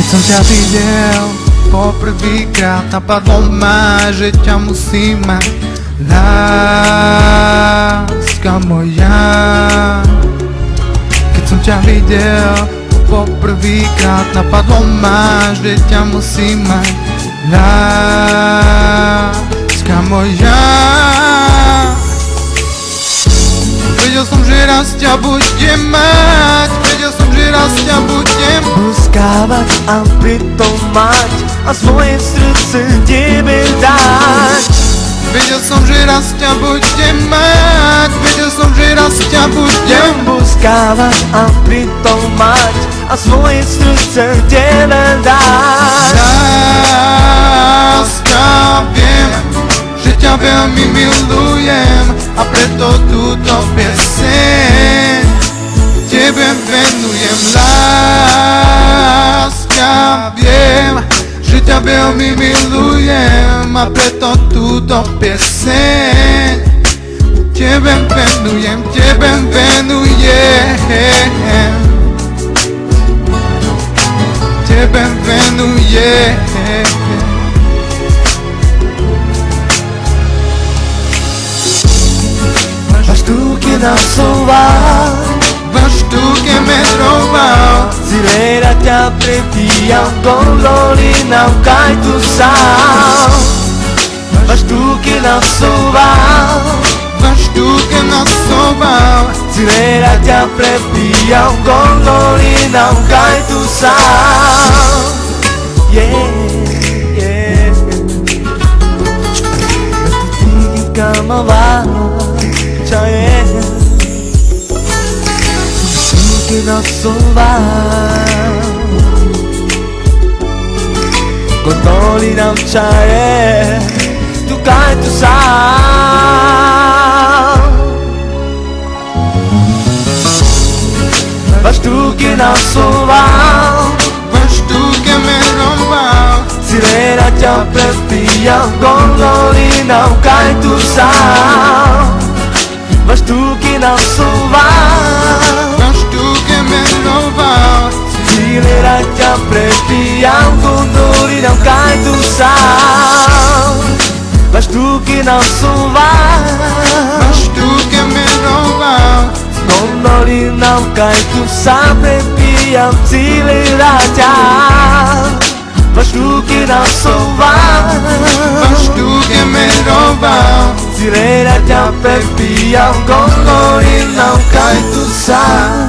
som ťa videl poprvýkrát, napadlo ma, že ťa musím mať. Láska moja, keď som ťa videl poprvýkrát, napadlo ma, že ťa musím mať. Láska moja, vedel som, že raz ťa budem mať, vedel som, že raz ťa budem boskávať a pritom mať a svoje srdce tebe dať. Vedel som, že raz ťa budem mať, vedel som, že raz ťa budem boskávať a pritom mať a svoje srdce tebe dať. Láska, viem, že ťa veľmi milujem a preto túto pieseň tebe venujem. Láska, viem, že ťa veľmi milujem a preto túto pieseň tebe venujem, tebe venujem. Tebe venujem. Máš tu, que não sou Mas tu que me trouvas, Zileira-te a pretia, colori não cai do sal. Mas tu que não sou mas tu que não soubas, Zileira-te a pretia, colori não cai do sal. Yeah, yeah. Tinggi kamawa, cahaya que não soba, controle não cai, tu cai tu sal. Mas tu que não soba, mas tu que me roubas, Zileira-te a pretia, controle não cai tu sal. Mas tu que não soba, Zileira-te a pretia, condori não cai do sal. Mas tu que não soubas, mas tu que me roubas, condori não cai do sal, pretia, Zileira-te a. Mas tu que não soubas, mas tu que me roubas, Zileira-te a pretia, condori não cai do sal.